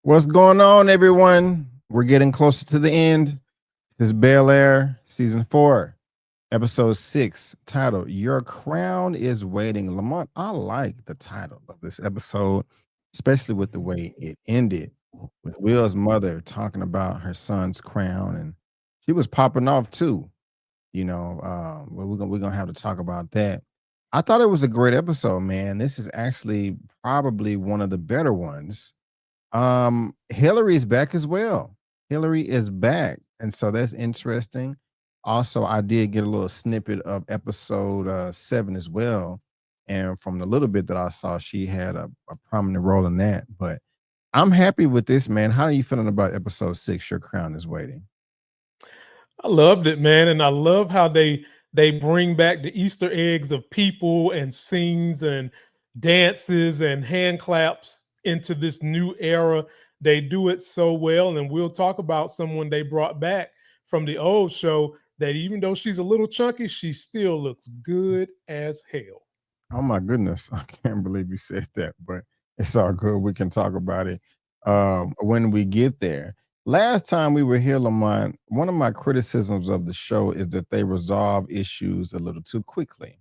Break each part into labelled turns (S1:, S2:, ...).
S1: What's going on, everyone? We're getting closer to the end. This is Bel-Air, season 4, episode 6, titled Your Crown is Waiting. Lamont, I like the title of this episode, especially with the way it ended, with Will's mother talking about her son's crown, and she was popping off too. But we're gonna have to talk about that. I thought it was a great episode, man. This is actually probably one of the better ones. Hillary's back as well. Hillary is back, and so that's interesting. Also, I did get a little snippet of episode 7 as well, and from the little bit that I saw, she had a prominent role in that. But I'm happy with this, man. How are you feeling about episode 6? Your crown is waiting.
S2: I loved it, man, and I love how they bring back the Easter eggs of people and scenes and dances and hand claps into this new era. They do it so well, and we'll talk about someone they brought back from the old show that even though she's a little chunky, she still looks good as hell.
S1: Oh my goodness, I can't believe you said that, but it's all good. We can talk about it when we get there. Last time we were here, Lamont, one of my criticisms of the show is that they resolve issues a little too quickly.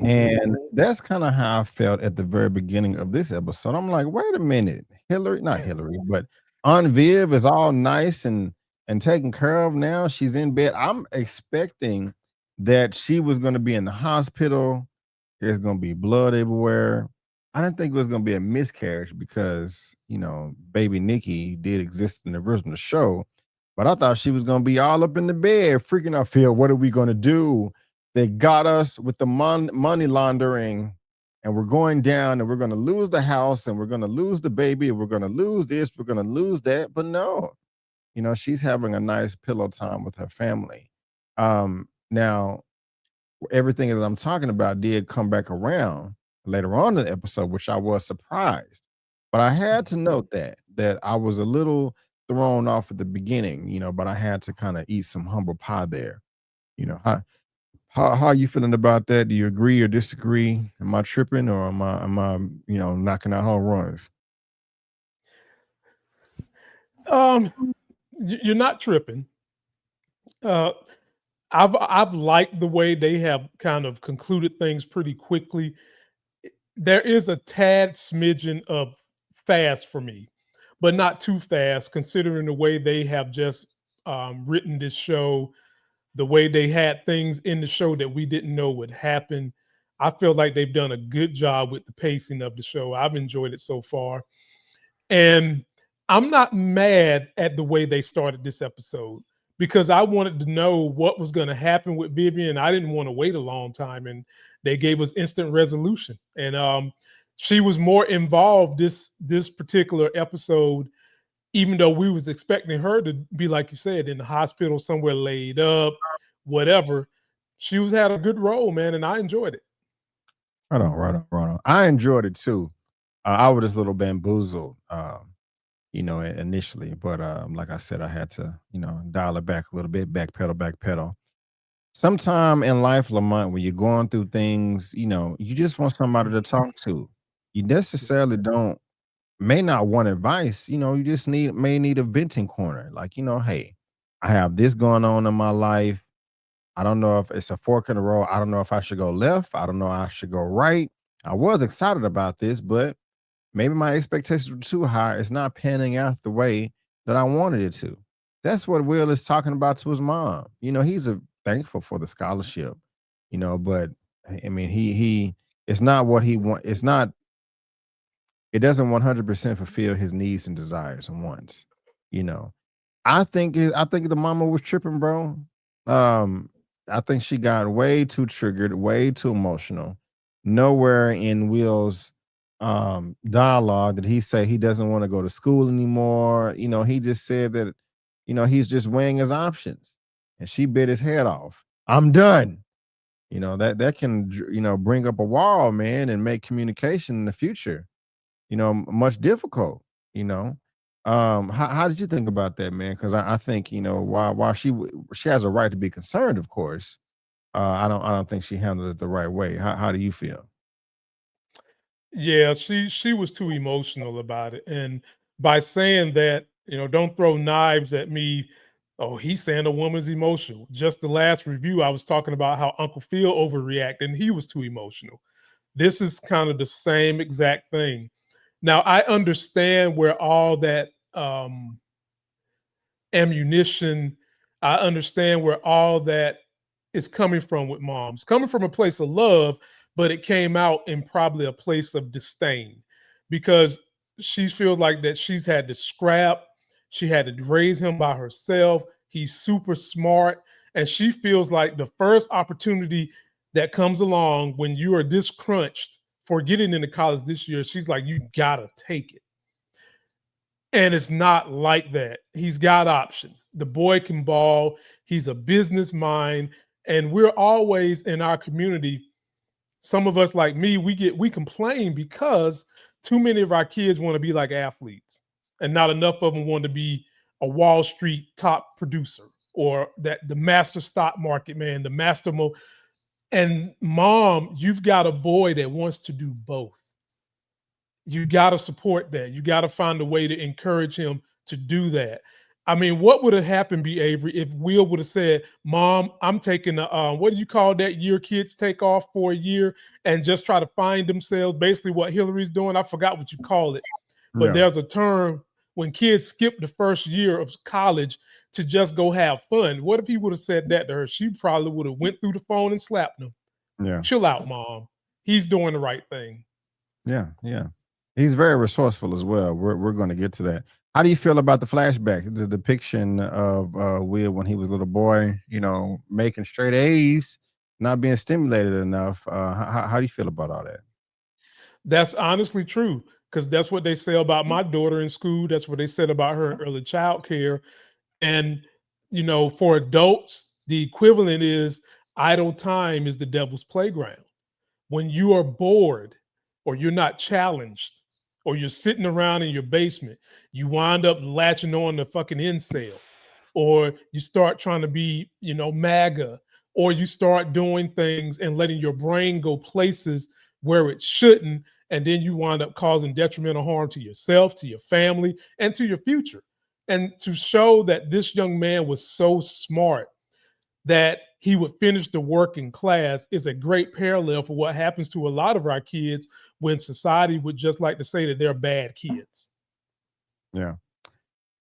S1: And that's kind of how I felt at the very beginning of this episode. I'm like, wait a minute, Hillary, not Hillary, but Aunt Viv is all nice and taken care of now. She's in bed. I'm expecting that she was going to be in the hospital. There's going to be blood everywhere. I didn't think it was going to be a miscarriage because, baby Nikki did exist in the original show. But I thought she was going to be all up in the bed, freaking out, Phil. What are we going to do? They got us with the money laundering, and we're going down, and we're going to lose the house, and we're going to lose the baby, and we're going to lose this, we're going to lose that. But no, she's having a nice pillow time with her family. Now, everything that I'm talking about did come back around later on in the episode, which I was surprised. But I had to note that I was a little thrown off at the beginning, but I had to kind of eat some humble pie there. How are you feeling about that? Do you agree or disagree? Am I tripping or am I knocking out home runs?
S2: Um, you're not tripping. Uh, I've liked the way they have kind of concluded things pretty quickly. There is a tad smidgen of fast for me, but not too fast considering the way they have just written this show, the way they had things in the show that we didn't know would happen. I feel like they've done a good job with the pacing of the show. I've enjoyed it so far. And I'm not mad at the way they started this episode because I wanted to know what was going to happen with Vivian. I didn't want to wait a long time, and they gave us instant resolution. And she was more involved this particular episode, even though we was expecting her to be, like you said, in the hospital somewhere laid up, whatever. She was had a good role, man, and I enjoyed it.
S1: Right on, right on, right on. I enjoyed it too. I was just a little bamboozled, initially, but like I said, I had to, dial it back a little bit, backpedal, backpedal. Sometime in life, Lamont, when you're going through things, you just want somebody to talk to. You necessarily don't may not want advice, you just may need a venting corner. Like, hey, I have this going on in my life. I don't know if it's a fork in the road. I don't know if I should go left. I don't know if I should go right. I was excited about this, but maybe my expectations were too high. It's not panning out the way that I wanted it to. That's what Will is talking about to his mom. He's thankful for the scholarship, but I mean, he it's not what he want. It doesn't 100% fulfill his needs and desires and wants. You know, I think the mama was tripping, bro. Um, I think she got way too triggered, way too emotional. Nowhere in Will's dialogue did he say he doesn't want to go to school anymore. He just said that, he's just weighing his options. And she bit his head off. I'm done. That can bring up a wall, man, and make communication in the future much difficult. You know, how did you think about that, man? Because I think while she has a right to be concerned, of course. I don't think she handled it the right way. How do you feel?
S2: Yeah, she was too emotional about it, and by saying that, don't throw knives at me. Oh, he's saying a woman's emotional. Just the last review, I was talking about how Uncle Phil overreacted and he was too emotional. This is kind of the same exact thing. Now, I understand where all that ammunition, I understand where all that is coming from with moms, coming from a place of love, but it came out in probably a place of disdain because she feels like that she's had to scrap, she had to raise him by herself. He's super smart, and she feels like the first opportunity that comes along when you are this crunched for getting into college this year, she's like, you gotta take it. And it's not like that. He's got options. The boy can ball. He's a business mind. And we're always in our community. Some of us, like me, we complain because too many of our kids want to be like athletes, and not enough of them want to be a Wall Street top producer or that the master stock market man, the master and mom, you've got a boy that wants to do both. You got to support that. You got to find a way to encourage him to do that. I mean, what would have happened, B. Avery, if Will would have said, "Mom, I'm taking a what do you call that year kids take off for a year and just try to find themselves?" Basically, what Hillary's doing. I forgot what you call it, but
S1: Yeah,
S2: there's a term when kids skip the first year of college to just go have fun. What if he would have said that to her? She probably would have went through the phone and slapped him.
S1: yeah,
S2: Chill out, mom. He's doing the right thing.
S1: yeah, yeah. He's very resourceful as well. We're going to get to that. How do you feel about the flashback, the depiction of Will when he was a little boy? Making straight A's, not being stimulated enough. How do you feel about all that?
S2: That's honestly true because that's what they say about my daughter in school. That's what they said about her in early child care. And, for adults, the equivalent is idle time is the devil's playground. When you are bored or you're not challenged or you're sitting around in your basement, you wind up latching on to fucking incel or you start trying to be, MAGA, or you start doing things and letting your brain go places where it shouldn't. And then you wind up causing detrimental harm to yourself, to your family, and to your future. And to show that this young man was so smart that he would finish the work in class is a great parallel for what happens to a lot of our kids when society would just like to say that they're bad kids.
S1: Yeah.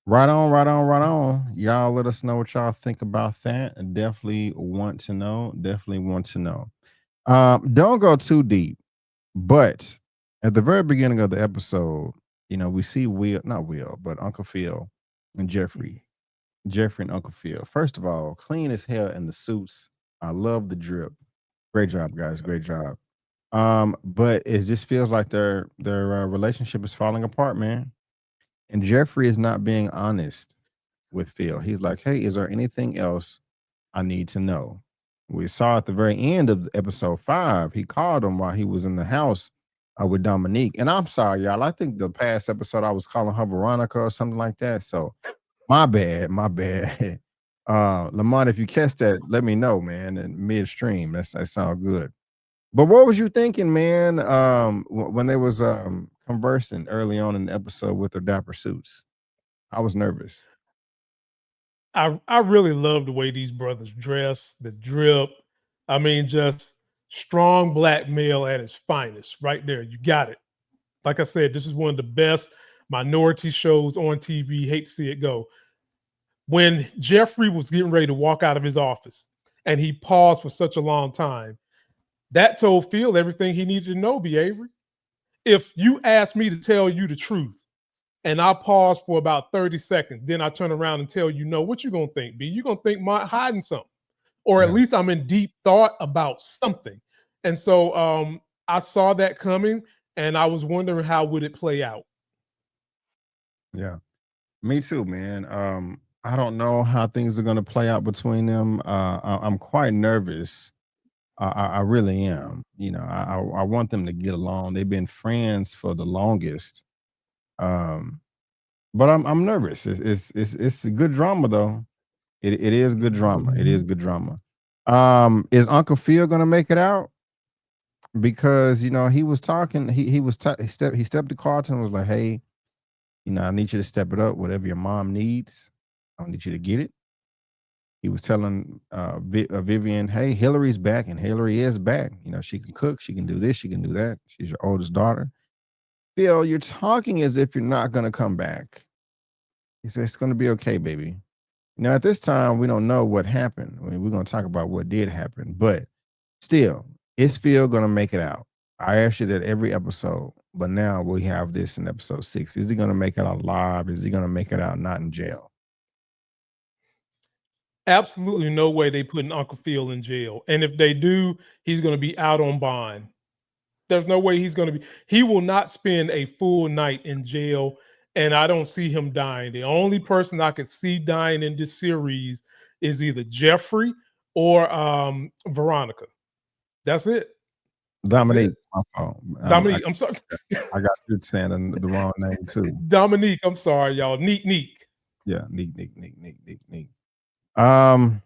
S1: Right on, right on, right on. Y'all let us know what y'all think about that. I definitely want to know. Definitely want to know. Don't go too deep, but at the very beginning of the episode, we see Will, not Will, but Uncle Phil and Jeffrey. Jeffrey and Uncle Phil. First of all, clean as hell in the suits. I love the drip. Great job, guys. Great job. But it just feels like their relationship is falling apart, man. And Jeffrey is not being honest with Phil. He's like, "Hey, is there anything else I need to know?" We saw at the very end of episode 5, he called him while he was in the house with Dominique. And I'm sorry, y'all. I think the past episode I was calling her Veronica or something like that. So my bad, my bad. Lamont, if you catch that, let me know, man. In midstream, that sounds good. But what was you thinking, man? When they was conversing early on in the episode with their dapper suits, I was nervous.
S2: I really love the way these brothers dress, the drip. I mean, just strong black male at his finest, right there. You got it. Like I said, this is one of the best minority shows on TV. Hate to see it go. When Jeffrey was getting ready to walk out of his office and he paused for such a long time, that told Phil everything he needed to know, B. Avery. If you ask me to tell you the truth, and I pause for about 30 seconds. Then I turn around and tell you, no, what you gonna think, B? You gonna think I'm hiding something, or at
S1: Yeah,
S2: least I'm in deep thought about something. And so I saw that coming, and I was wondering how would it play out.
S1: yeah. Me too, man. I don't know how things are going to play out between them. I'm quite nervous. I really am. I want them to get along. They've been friends for the longest. Um, but I'm nervous. It's a good drama though. It is good drama. It is good drama. Is Uncle Phil going to make it out? Because he was talking. He stepped to Carlton and was like, "Hey, I need you to step it up. Whatever your mom needs, I need you to get it. He was telling Vivian, hey, Hillary's back, and Hillary is back. She can cook, she can do this, she can do that. She's your oldest daughter. Phil, you're talking as if you're not going to come back. He said, it's going to be okay, baby. At this time, we don't know what happened. We're going to talk about what did happen, but still, is Phil going to make it out? I asked you that every episode, but now we have this in episode 6. Is he going to make it out alive? Is he going to make it out not in jail?
S2: Absolutely no way they putting Uncle Phil in jail. And if they do, he's going to be out on bond. There's no way he's going to be. He will not spend a full night in jail, and I don't see him dying. The only person I could see dying in this series is either Jeffrey or Veronica. That's it. That's
S1: Dominique,
S2: it.
S1: my fault.
S2: Dominique, I'm sorry.
S1: I got you saying the wrong name too.
S2: Dominique, I'm sorry, y'all. Neek.
S1: Yeah, Neek. I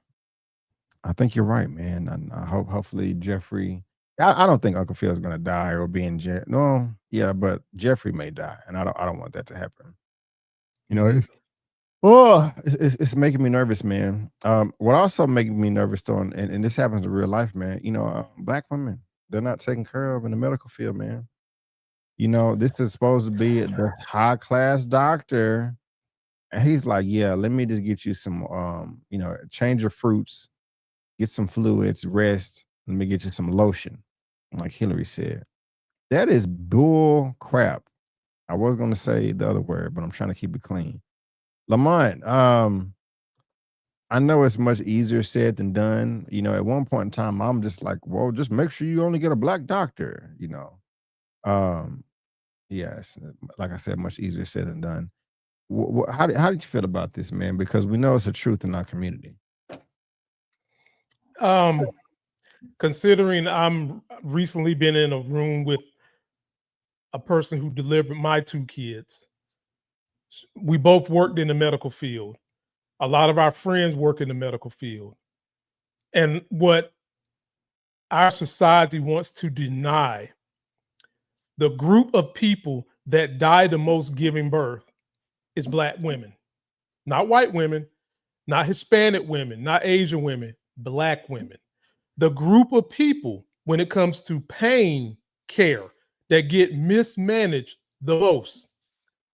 S1: think you're right, man. And I hope, hopefully, Jeffrey. I don't think Uncle Phil's gonna die or be in jail. No, yeah, but Jeffrey may die, and I don't want that to happen. It's making me nervous, man. What also making me nervous though, and this happens in real life, man. Black women, they're not taken care of in the medical field, man. This is supposed to be the high class doctor, and he's like, yeah, let me just get you some, change your fruits, get some fluids, rest. Let me get you some lotion, like Hillary said. That is bull crap. I was going to say the other word, but I'm trying to keep it clean. Lamont, I know it's much easier said than done. At one point in time, I'm just like, well, just make sure you only get a black doctor. Um, yes, like I said, much easier said than done. How did you feel about this, man? Because we know it's a truth in our community.
S2: Considering I'm recently been in a room with a person who delivered my 2 kids. We both worked in the medical field. A lot of our friends work in the medical field. And what our society wants to deny, the group of people that die the most giving birth is Black women, not white women, not Hispanic women, not Asian women, Black women. The group of people, when it comes to pain care, that get mismanaged the most,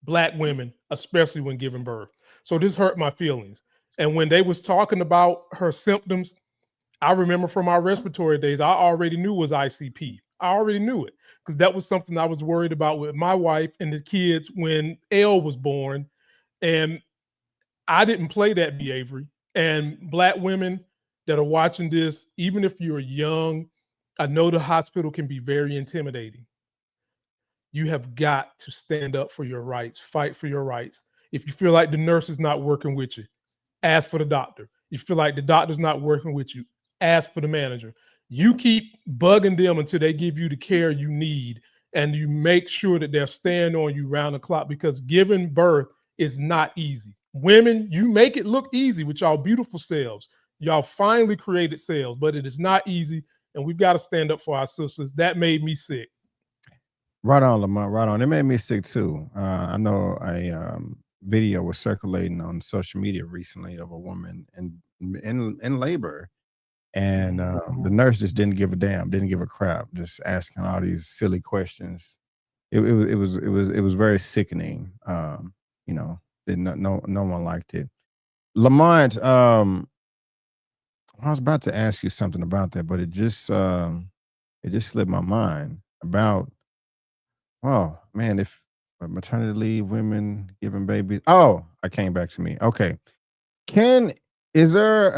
S2: Black women, especially when giving birth. So this hurt my feelings. And when they was talking about her symptoms, I remember from our respiratory days, I already knew it was ICP. I already knew it because that was something I was worried about with my wife and the kids when Elle was born. And I didn't play that, B. Avery. And Black women that are watching this, even if you're young, I know the hospital can be very intimidating. You have got to stand up for your rights, fight for your rights. If you feel like the nurse is not working with you, ask for the doctor. If you feel like the doctor's not working with you, ask for the manager. You keep bugging them until they give you the care you need, and you make sure that they're staying on you round the clock, because giving birth is not easy. Women, you make it look easy with y'all beautiful selves. Y'all finally created selves, but it is not easy, and we've got to stand up for our sisters. That made me sick.
S1: Right on, Lamont. Right on. It made me sick too. I know a video was circulating on social media recently of a woman in labor, and the nurse just didn't give a damn, didn't give a crap, just asking all these silly questions. It was very sickening. No one liked it. Lamont, I was about to ask you something about that, but it just slipped my mind about. Oh man, if maternity leave, women giving babies. Oh, I came back to me. Okay. Can is there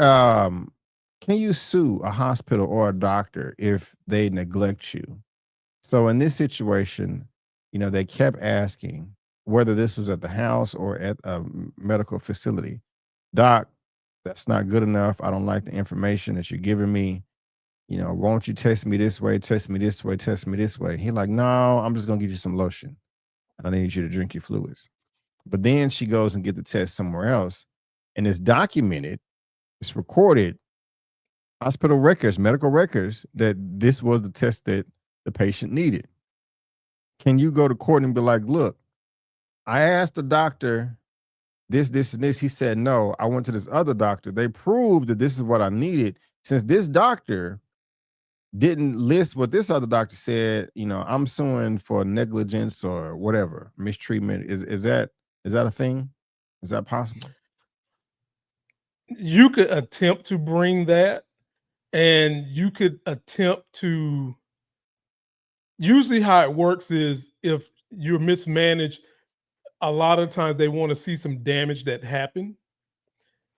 S1: can you sue a hospital or a doctor if they neglect you? So in this situation, they kept asking whether this was at the house or at a medical facility. Doc, that's not good enough. I don't like the information that you're giving me. Won't you test me this way, test me this way, test me this way? He like, no, I'm just gonna give you some lotion and I need you to drink your fluids. But then she goes and get the test somewhere else, and it's documented, it's recorded, hospital records, medical records, that this was the test that the patient needed. Can you go to court and be like, look, I asked the doctor this, and this. He said no. I went to this other doctor. They proved that this is what I needed. Since this doctor didn't list what this other doctor said, I'm suing for negligence or whatever, mistreatment. Is that a thing? Is that possible?
S2: You could attempt to bring that, and you could attempt to. Usually, how it works is if you're mismanaged, a lot of times they want to see some damage that happened,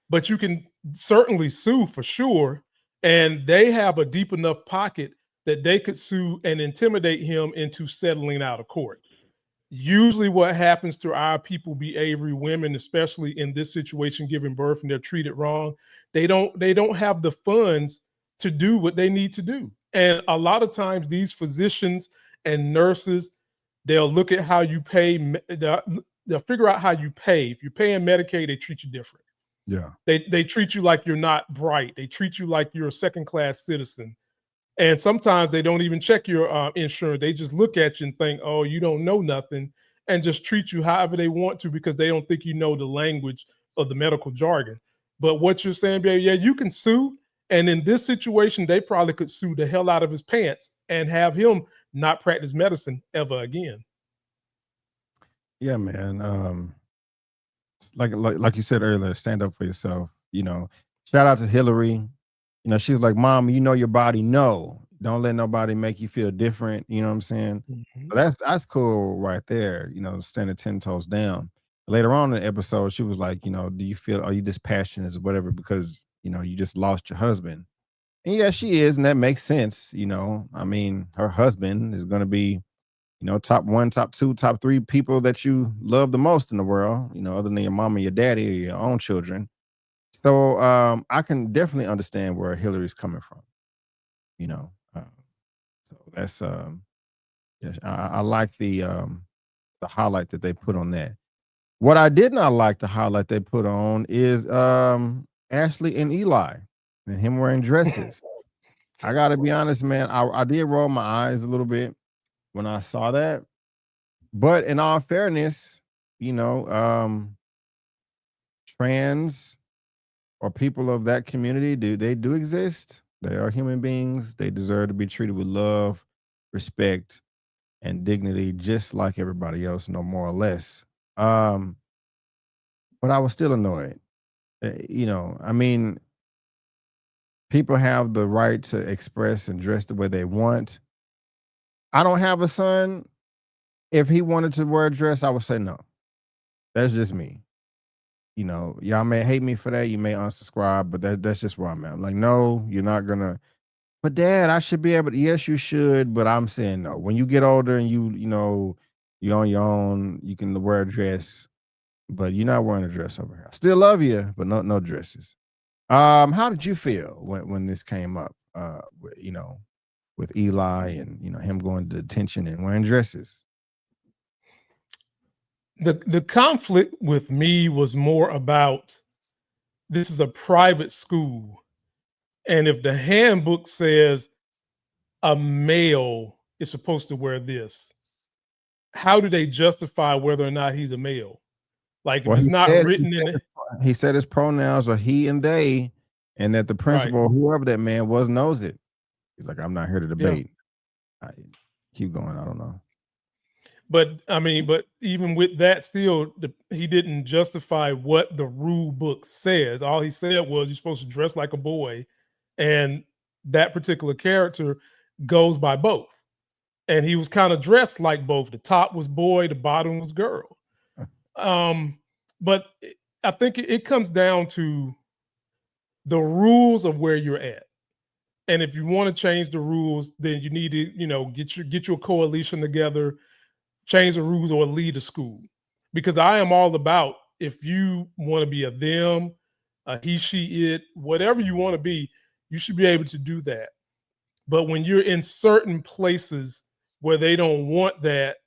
S2: but you can certainly sue for sure. And they have a deep enough pocket that they could sue and intimidate him into settling out of court. Usually, what happens to our people be Avery women, especially in this situation, giving birth and they're treated wrong. They don't have the funds to do what they need to do. And a lot of times, these physicians and nurses, they'll look at how you pay. They'll figure out how you pay. If you're paying Medicaid, they treat you different.
S1: Yeah.
S2: They treat you like you're not bright. They treat you like you're a second class citizen. And sometimes they don't even check your insurance. They just look at you and think, "Oh, you don't know nothing," and just treat you however they want to because they don't think you know the language of the medical jargon. But what you're saying, baby, yeah, you can sue. And in this situation, they probably could sue the hell out of his pants and have him not practice medicine ever again.
S1: Yeah, man. Like you said earlier, stand up for yourself. Shout out to Hillary. She was like, "Mom, you know your body. No, don't let nobody make you feel different." You know what I'm saying?
S2: Mhm.
S1: So that's cool right there. Standing 10 toes down. Later on in the episode, she was like, "Do you feel? Are you dispassionate or whatever because you just lost your husband?" And yeah, she is, and that makes sense. I mean, her husband is going to be top one, top two, top three people that you love the most in the world, other than your mom and your daddy or your own children. So I can definitely understand where Hillary's coming from, you know. So that's yes, I like the highlight that they put on that. What I did not like the highlight they put on is Ashley and Eli and him wearing dresses. I gotta be honest, man. I did roll my eyes a little bit when I saw that. But in all fairness, you know, trans or people of that community do exist. They are human beings. They deserve to be treated with love, respect, and dignity, just like everybody else, no more or less. Um, but I was still annoyed. I mean, people have the right to express and dress the way they want. I don't have a son. If he wanted to wear a dress, I would say no. That's just me. Y'all may hate me for that. You may unsubscribe, but that's just where I'm at. I'm like, no, you're not gonna. But dad, I should be able to. Yes, you should, but I'm saying no. When you get older and you're on your own, you can wear a dress, but you're not wearing a dress over here. I still love you, but no dresses. How did you feel when this came up? With Eli and him going to detention and wearing dresses.
S2: The conflict with me was more about this is a private school, and if the handbook says a male is supposed to wear this, how do they justify whether or not he's a male? Like if
S1: Well,
S2: it's
S1: he
S2: not
S1: said he
S2: written in
S1: said
S2: the
S1: he said his pronouns are he and they, and that the
S2: right,
S1: principal, whoever that man was, knows it. He's like, I'm not here to
S2: yeah.
S1: debate. I keep going. I don't know.
S2: But I mean, but even with that, still, he didn't justify what the rule book says. All he said was you're supposed to dress like a boy, and that particular character goes by both. And he was kind of dressed like both. The top was boy, the bottom was girl. Um, but I think it comes down to the rules of where you're at. And if you want to change the rules, then you need to, get your coalition together, change the rules, or lead a school. Because I am all about if you want to be a them, a he, she, it, whatever you want to be, you should be able to do that. But when you're in certain places where they don't want that,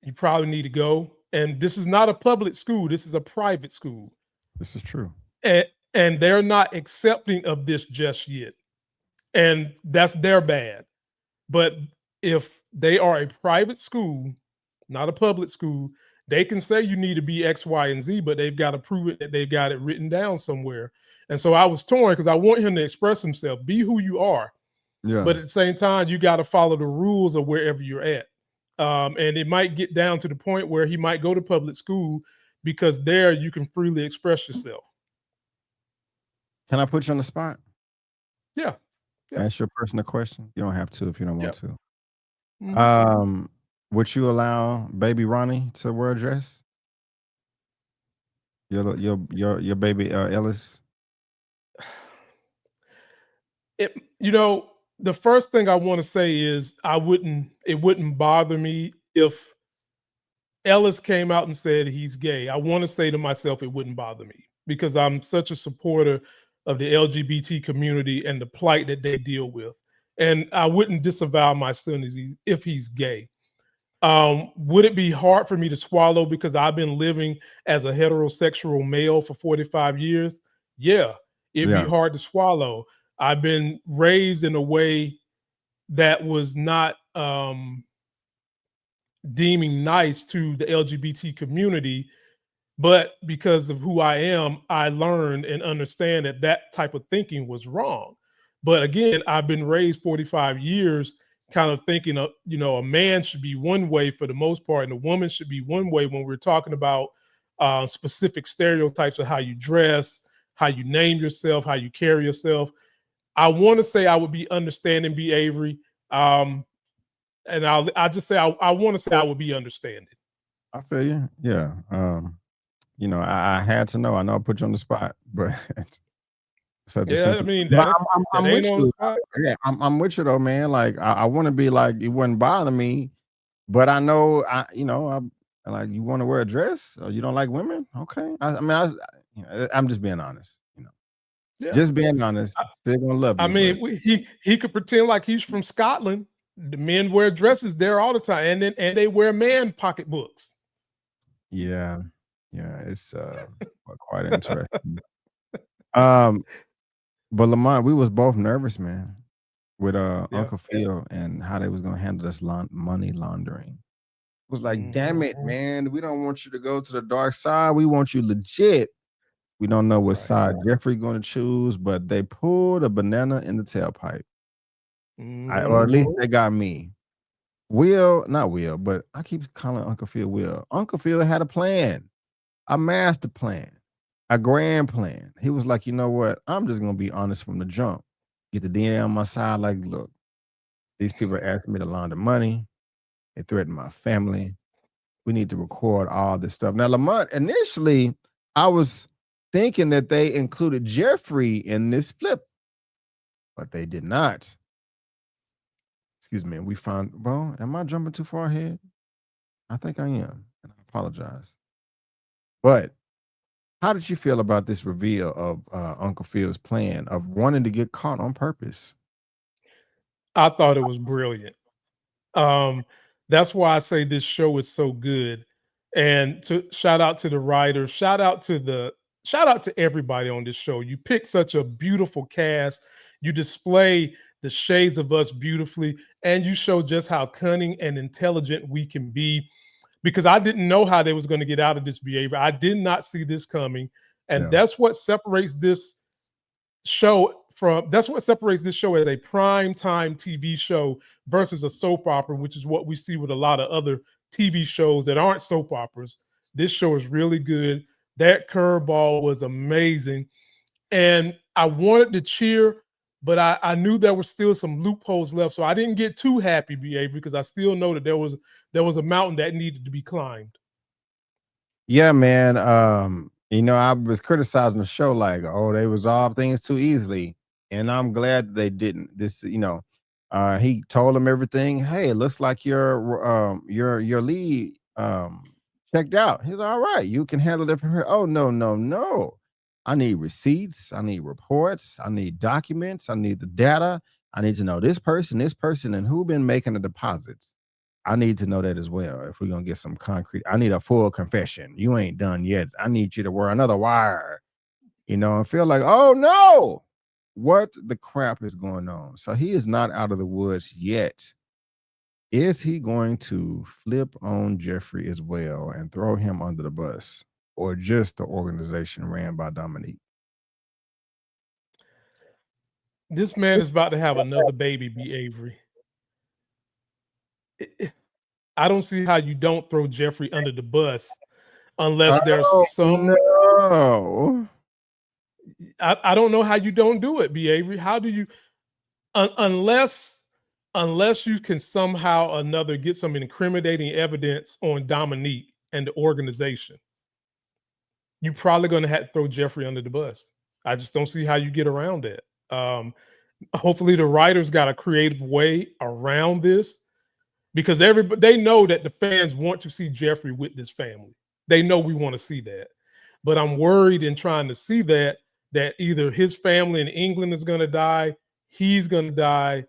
S2: you probably need to go. And this is not a public school, this is a private school.
S1: This is true.
S2: And, and they're not accepting of this just yet. And that's their bad. But if they are a private school not a public school. They can say you need to be X, Y, and Z, but they've got to prove it that they've got it written down somewhere. And so I was torn because I want him to express himself, be who you are,
S1: Yeah.
S2: but at the same time, you got to follow the rules of wherever you're at. And it might get down to the point where he might go to public school because there you can freely express yourself.
S1: Can I put you on the spot?
S2: Yeah, yeah,
S1: Ask your personal question. You don't have to if you don't
S2: yeah.
S1: want to.
S2: Mhm.
S1: Um, would you allow baby Ronnie to wear a dress? Your baby Ellis?
S2: It, the first thing I want to say is it wouldn't bother me if Ellis came out and said he's gay. I want to say to myself it wouldn't bother me because I'm such a supporter of the LGBT community and the plight that they deal with. And I wouldn't disavow my son if he's gay. Would it be hard for me to swallow because I've been living as a heterosexual male for 45 years? Yeah, it'd be
S1: Yeah.
S2: hard to swallow. I've been raised in a way that was not deeming nice to the LGBT community, but because of who I am, I learned and understand that that type of thinking was wrong. But again, I've been raised 45 years kind of thinking of, a man should be one way for the most part, and a woman should be one way when we're talking about specific stereotypes of how you dress, how you name yourself, how you carry yourself. I want to say I would be understanding, be Avery. And I'll just say I want to say I would be understanding.
S1: I feel you. Yeah. I had to know. I know I put you on the spot, but such a
S2: Yeah, I
S1: sensitive.
S2: mean
S1: But
S2: that
S1: I'm
S2: ain't
S1: with
S2: on the
S1: you.
S2: spot.
S1: Yeah, I'm with you though, man. Like I want to be like it wouldn't bother me, but I know I like you want to wear a dress or you don't like women. Okay, I'm just being honest.
S2: Yeah.
S1: Just being honest. Still gonna love
S2: I
S1: you, but
S2: mean, he could pretend like he's from Scotland. The men wear dresses there all the time, and they wear man pocketbooks.
S1: yeah, yeah, it's quite interesting. Um, but Lamont, we was both nervous, man, with
S2: Yeah.
S1: Uncle Phil and how they was gonna handle this money laundering. Was like, damn
S2: Mhm.
S1: it, man, we don't want you to go to the dark side. We want you legit. We don't know what
S2: Right.
S1: side Jeffrey going to choose, but they pulled a banana in the tailpipe. Or
S2: Mhm.
S1: at least they got me. Will, not Will, but I keep calling Uncle Phil Will. Uncle Phil had a plan, a master plan, a grand plan. He was like, you know what? I'm just gonna be honest from the jump. Get the DNA on my side. Like, look, these people are asking me to launder money. They threaten my family. We need to record all this stuff. Now, Lamont, initially, I was thinking that they included Jeffrey in this flip, but they did not. Excuse me. We found, bro, am I jumping too far ahead? I think I am, and I apologize. But how did you feel about this reveal of Uncle Phil's plan of wanting to get caught on purpose?
S2: I thought it was brilliant. Um, that's why I say this show is so good. And to shout out to the writers, shout out to everybody on this show. You pick such a beautiful cast. You display the shades of us beautifully, and you show just how cunning and intelligent we can be. Because I didn't know how they was going to get out of this behavior. I did not see this coming, and
S1: Yeah.
S2: that's what separates this show as a prime time TV show versus a soap opera, which is what we see with a lot of other TV shows that aren't soap operas. This show is really good. That curveball was amazing. And I wanted to cheer, but I knew there were still some loopholes left. So I didn't get too happy, BA, because I still know that there was a mountain that needed to be climbed.
S1: Yeah, man. I was criticizing the show like, oh, they resolve things too easily. And I'm glad that they didn't. He told him everything. Hey, it looks like your lead checked out. He's all right. You can handle it from here. Oh, no, no, no. I need receipts. I need reports. I need documents. I need the data. I need to know this person, and who been making the deposits. I need to know that as well. If we're gonna get some concrete, I need a full confession. You ain't done yet. I need you to wear another wire, and feel like, oh no, what the crap is going on? So he is not out of the woods yet. Is he going to flip on Jeffrey as well and throw him under the bus, or just the organization ran by Dominique?
S2: This man is about to have another baby, B. Avery. I don't see how you don't throw Jeffrey under the bus unless there's
S1: Oh
S2: some.
S1: no!
S2: I don't know how you don't do it, B. Avery. How do you unless you can somehow or another get some incriminating evidence on Dominique and the organization, you're probably going to have to throw Jeffrey under the bus. I just don't see how you get around that. Hopefully, the writers got a creative way around this because everybody they know that the fans want to see Jeffrey with this family. They know we want to see that, but I'm worried in trying to see that either his family in England is going to die, he's going to die,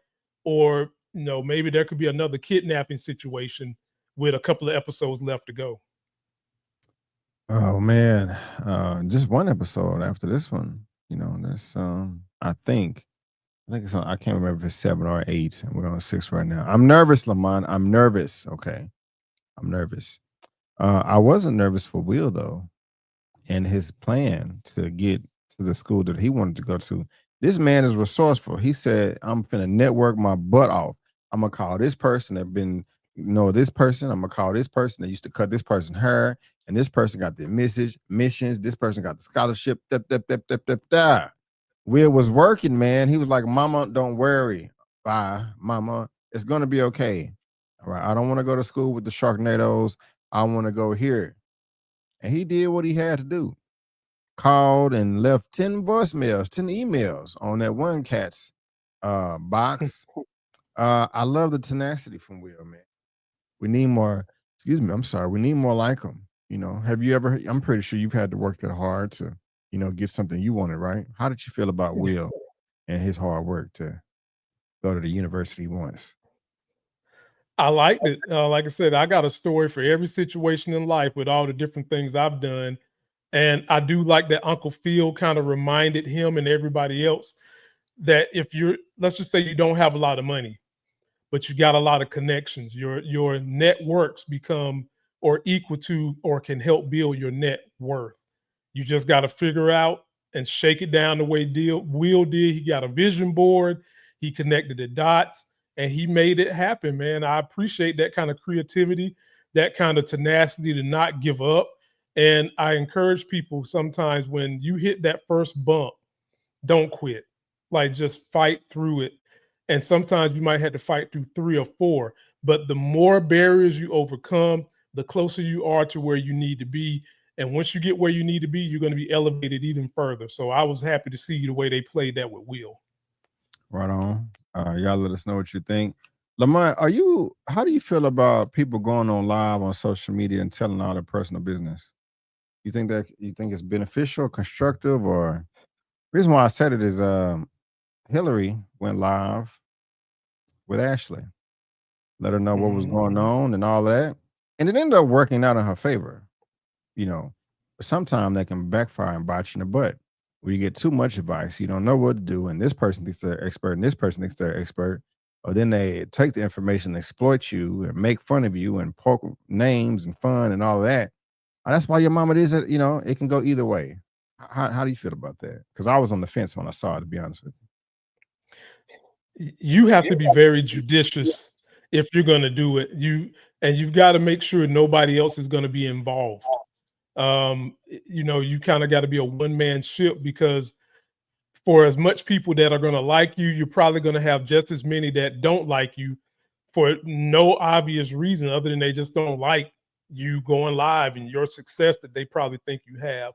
S2: or maybe there could be another kidnapping situation with a couple of episodes left to go.
S1: Oh man, just one episode after this one. That's I think it's on. I can't remember if it's 7 or 8, and we're on 6 right now. I'm nervous, Lamont. I'm nervous. Okay, I'm nervous. I wasn't nervous for Will though, and his plan to get to the school that he wanted to go to. This man is resourceful. He said, "I'm finna network my butt off. I'm gonna call this person that been know this person. I'm gonna call this person that used to cut this person hair, and this person got the message missions. This person got the scholarship. Da, da, da, da, da, da." Will was working, man. He was like, "Mama, don't worry. Bye, Mama. It's gonna be okay. All right. I don't want to go to school with the Sharknadoes. I want to go here." And he did what he had to do. Called and left 10 voicemails, 10 emails on that one cat's box. I love the tenacity from Will, man. We need more, excuse me, I'm sorry. We need more like him. Have you ever, I'm pretty sure you've had to work that hard to, get something you wanted, right? How did you feel about Will and his hard work to go to the university he wants?
S2: I liked it. Like I said, I got a story for every situation in life with all the different things I've done. And I do like that Uncle Phil kind of reminded him and everybody else that if you're, let's just say you don't have a lot of money, but you got a lot of connections, your networks become or equal to or can help build your net worth. You just got to figure out and shake it down the way Will did. He got a vision board, he connected the dots, and he made it happen, man. I appreciate that kind of creativity, that kind of tenacity to not give up. And I encourage people sometimes when you hit that first bump, don't quit. Like just fight through it. And sometimes you might have to fight through 3 or 4, but the more barriers you overcome, the closer you are to where you need to be. And once you get where you need to be, you're going to be elevated even further. So I was happy to see the way they played that with Will.
S1: Right on. Y'all let us know what you think. Lamont, how do you feel about people going on live on social media and telling all their personal business? You think it's beneficial, constructive, or reason why I said it is Hillary went live with Ashley, let her know what was
S2: Mhm.
S1: going on and all that. And it ended up working out in her favor, you know. But sometimes that can backfire and bite you in the butt. Where you get too much advice, you don't know what to do, and this person thinks they're expert, and this person thinks they're expert. Or then they take the information, exploit you, and make fun of you, and poke names and fun and all that. That's why your mama is it. It can go either way. How do you feel about that? Because I was on the fence when I saw it. To be honest with
S2: You have to be very judicious if you're going to do it. You've got to make sure nobody else is going to be involved. You kind of got to be a one man ship because for as much people that are going to like you, you're probably going to have just as many that don't like you for no obvious reason other than they just don't like you going live and your success that they probably think you have.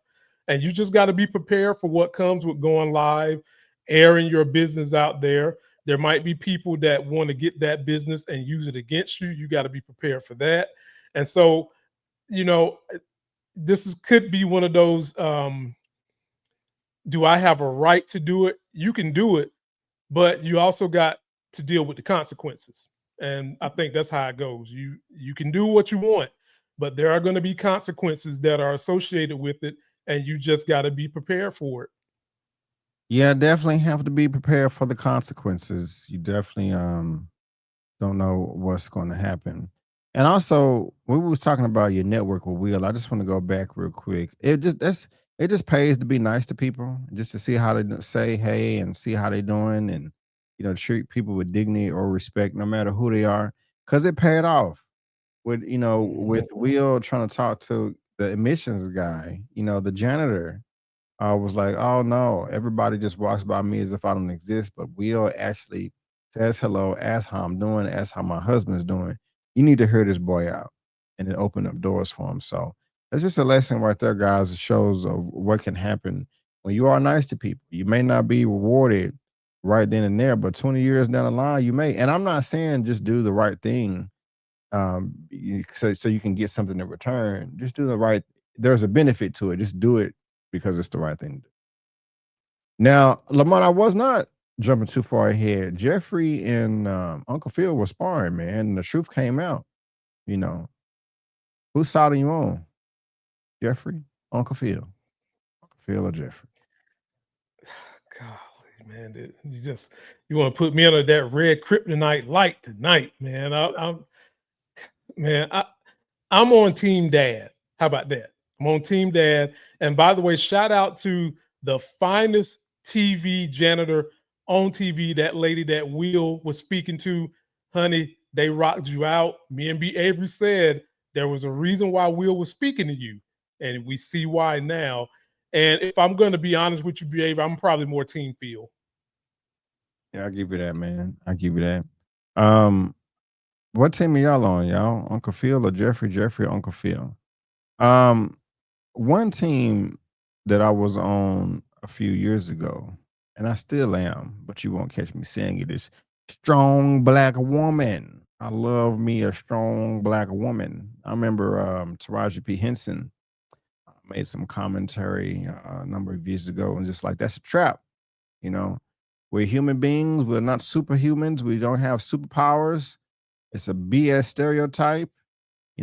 S2: And you just got to be prepared for what comes with going live, airing your business out there. There might be people that want to get that business and use it against you. You got to be prepared for that. And so, you know, could be one of those do I have a right to do it? You can do it, but you also got to deal with the consequences. And I think that's how it goes. You can do what you want, but there are going to be consequences that are associated with it, and you just got to be prepared for it.
S1: you. Yeah, definitely have to be prepared for the consequences. You definitely Don't know what's going to happen. And also, we was talking about your network with Will. I just want to go back real quick. It just pays to be nice to people, just to see how they say hey and see how they doing, and treat people with dignity or respect, no matter who they are, because it paid off. With
S2: Mhm.
S1: with Will trying to talk to the admissions guy, the janitor, I was like, "Oh no, everybody just walks by me as if I don't exist." But Will actually says hello, asks how I'm doing, asks how my husband's doing. You need to hear this boy out, and then open up doors for him. So that's just a lesson right there, guys. It shows of what can happen when you are nice to people. You may not be rewarded right then and there, but 20 years down the line, you may. And I'm not saying just do the right thing, so you can get something in return. Just do the right. There's a benefit to it. Just do it because it's the right thing to do. Now, Lamont, I was not jumping too far ahead. Jeffrey and Uncle Phil was sparring, man, and the truth came out. You know, whose side are you on? Jeffrey, Uncle Phil, Uncle Phil, or Jeffrey?
S2: Golly, man, you want to put me under that red kryptonite light tonight, man. Man, I'm on Team Dad. How about that? I'm on Team Dad. And by the way, shout out to the finest TV janitor on TV, that lady that Will was speaking to. Honey, they rocked you out. Me and B. Avery said there was a reason why Will was speaking to you. And we see why now. And if I'm going to be honest with you, B. Avery, I'm probably more Team Phil.
S1: Yeah, I give you that, man. I give you that. Um, what team are y'all on, y'all? Uncle Phil or Jeffrey? Jeffrey or Uncle Phil? Um, One team that I was on a few years ago, and I still am, but you won't catch me saying it, is strong black woman. I love me a strong black woman. I remember Taraji P. Henson made some commentary a number of years ago, and just like that's a trap. You know, we're human beings. We're not superhumans. We don't have superpowers. It's a BS stereotype.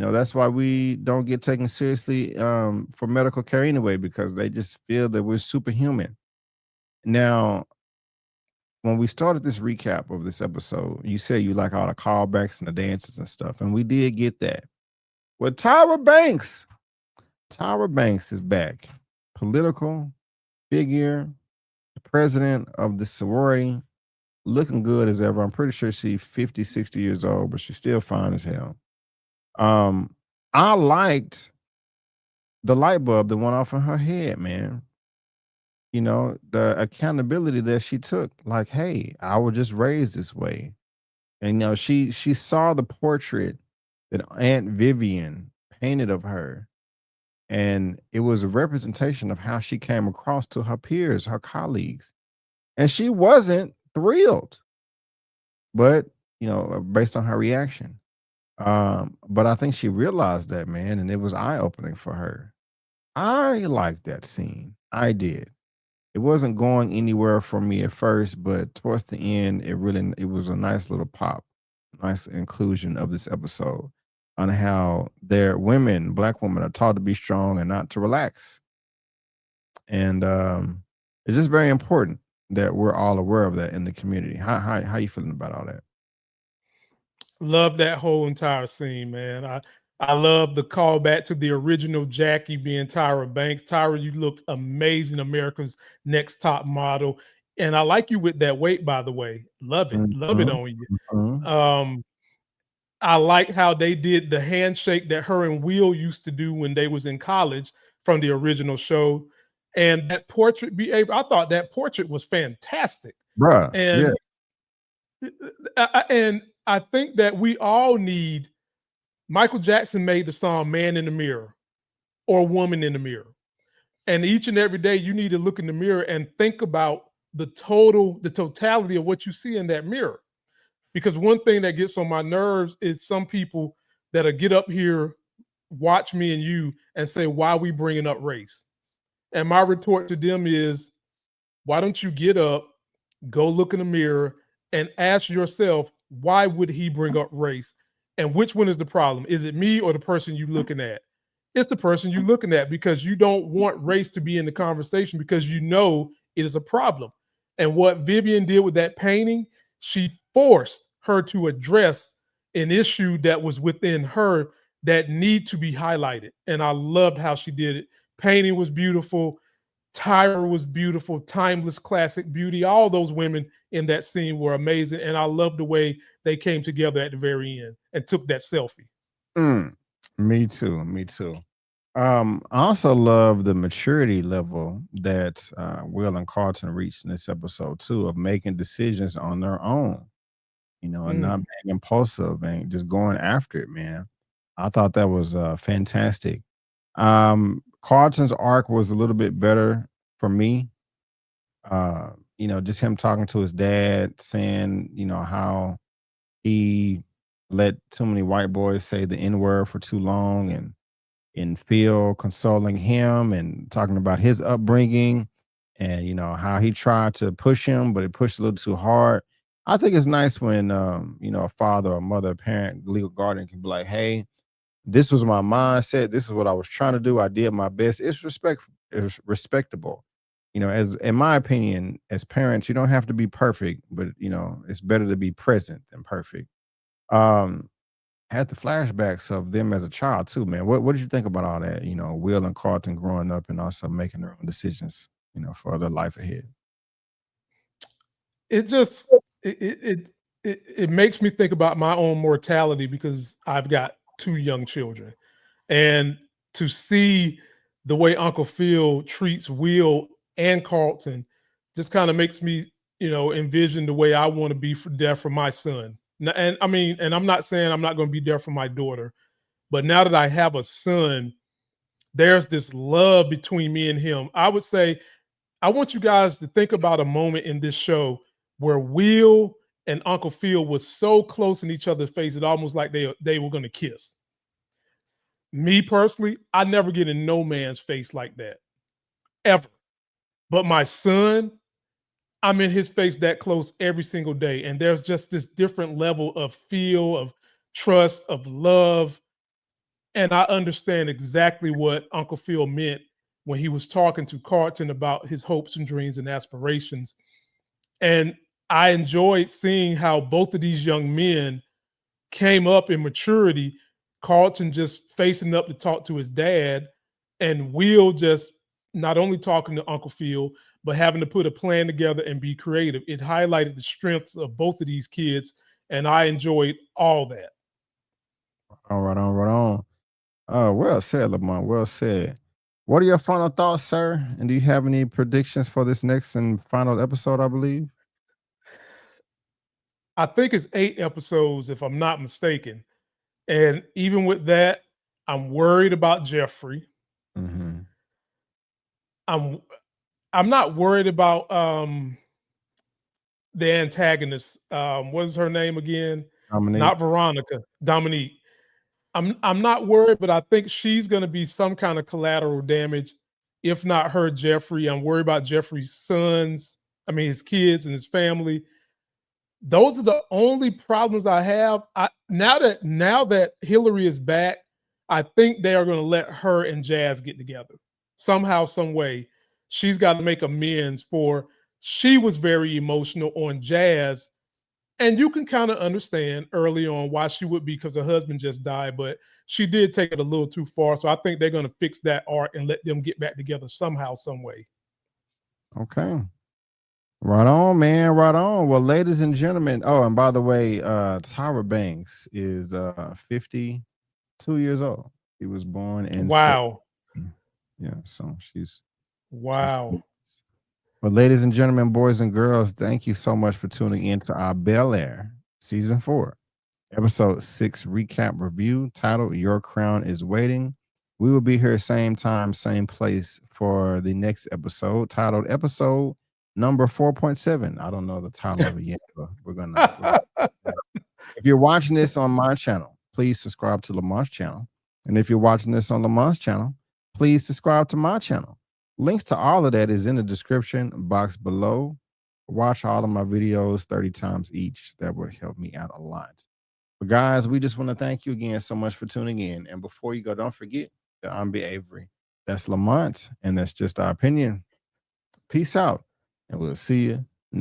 S1: That's why we don't get taken seriously for medical care anyway, because they just feel that we're superhuman. Now, when we started this recap of this episode, you said you like all the callbacks and the dances and stuff, and we did get that. Well, Tyra Banks is back. Political figure, the president of the sorority, looking good as ever. I'm pretty sure she's 50, 60 years old, but she's still fine as hell. Um, I liked the light bulb that went off in her head, man. The accountability that she took. Like, hey, I was just raised this way. And she saw the portrait that Aunt Vivian painted of her. And it was a representation of how she came across to her peers, her colleagues. And she wasn't thrilled, but based on her reaction. But I think she realized that, man, and it was eye-opening for her. I liked that scene. I did. It wasn't going anywhere for me at first, but towards the end, it was a nice little pop, nice inclusion of this episode on how black women are taught to be strong and not to relax. And it's just very important that we're all aware of that in the community. How you feeling about all that?
S2: Love that whole entire scene, man. I love the callback to the original Jackie being Tyra Banks. Tyra, you looked amazing, America's Next Top Model, and I like you with that weight, by the way. Love it
S1: Mhm,
S2: on
S1: mhm.
S2: you. I like how they did the handshake that her and Will used to do when they was in college from the original show, and that portrait behavior. I thought that portrait was fantastic,
S1: Bruh, yeah,
S2: and and I think that we all need. Michael Jackson made the song "Man in the Mirror" or "Woman in the Mirror," and each and every day you need to look in the mirror and think about the totality of what you see in that mirror. Because one thing that gets on my nerves is some people that'll get up here, watch me and you, and say, "Why are we bringing up race?" And my retort to them is, "Why don't you get up, go look in the mirror, and ask yourself, why would he bring up race? And which one is the problem? Is it me or the person you looking at?" It's the person you looking at, because you don't want race to be in the conversation because you know it is a problem. And what Vivian did with that painting, she forced her to address an issue that was within her that need to be highlighted. And I loved how she did it. Painting was beautiful. Tyra was beautiful, timeless classic beauty. All those women in that scene were amazing. And I love the way they came together at the very end and took that selfie.
S1: Mm, me too. Me too. I also love the maturity level that Will and Carlton reached in this episode too, of making decisions on their own, and not
S2: Mm.
S1: being impulsive and just going after it, man. I thought that was fantastic. Carlton's arc was a little bit better for me. Just him talking to his dad, saying, how he let too many white boys say the N word for too long, and Phil consoling him and talking about his upbringing, and how he tried to push him, but it pushed a little too hard. I think it's nice when a father or mother, parent, legal guardian can be like, "Hey, this was my mindset. This is what I was trying to do. I did my best." It's respectable. As in my opinion, as parents, you don't have to be perfect, but it's better to be present than perfect. Um, had the flashbacks of them as a child too, man. What did you think about all that? Will and Carlton growing up and also making their own decisions, for their life ahead.
S2: It just it makes me think about my own mortality because I've got two young children. And to see the way Uncle Phil treats Will and Carlton just kind of makes me, envision the way I want to be there for my son. And I mean, and I'm not saying I'm not going to be there for my daughter, but now that I have a son, there's this love between me and him. I would say I want you guys to think about a moment in this show where Will and Uncle Phil was so close in each other's face, it almost like they were going to kiss. Me personally, I never get in no man's face like that ever. But my son, I'm in his face that close every single day. And there's just this different level of feel, of trust, of love. And I understand exactly what Uncle Phil meant when he was talking to Carlton about his hopes and dreams and aspirations. And I enjoyed seeing how both of these young men came up in maturity. Carlton just facing up to talk to his dad, and Will just not only talking to Uncle Phil, but having to put a plan together and be creative. It highlighted the strengths of both of these kids, and I enjoyed all that.
S1: All right, on, right on. Well said, Lamont. Well said. What are your final thoughts, sir? And do you have any predictions for this next and final episode? I believe.
S2: I think it's 8 episodes, if I'm not mistaken. And even with that, I'm worried about Jeffrey.
S1: Hmm.
S2: I'm I'm not worried about the antagonist. What is her name again? Not
S1: Dominique.
S2: Veronica, Dominique. I'm not worried, but I think she's going to be some kind of collateral damage, if not her, Jeffrey. I'm worried about Jeffrey's sons. I mean, his kids and his family. Those are the only problems I have. Now that Hillary is back, I think they are going to let her and Jazz get together somehow, some way. She's got to make amends for she was very emotional on Jazz, and you can kind of understand early on why she would be because her husband just died, but she did take it a little too far. So I think they're going to fix that art and let them get back together somehow, some way.
S1: Okay. Right on, man. Right on. Well, ladies and gentlemen. Oh, and by the way, Tyra Banks is 52 years old. He was born in
S2: Wow.
S1: Yeah, so she's
S2: Wow.
S1: But ladies and gentlemen, boys and girls, thank you so much for tuning in to our Bel-Air season 4, episode 6 recap review titled Your Crown is Waiting. We will be here same time, same place for the next episode titled episode number 4.7. I don't know the title of it yet, but if you're watching this on my channel, please subscribe to Lamont's channel. And if you're watching this on Lamont's channel, please subscribe to my channel. Links to all of that is in the description box below. Watch all of my videos 30 times each. That would help me out a lot. But guys, we just want to thank you again so much for tuning in. And before you go, don't forget that I'm B. Avery. That's Lamont, and that's just our opinion. Peace out, and we'll see you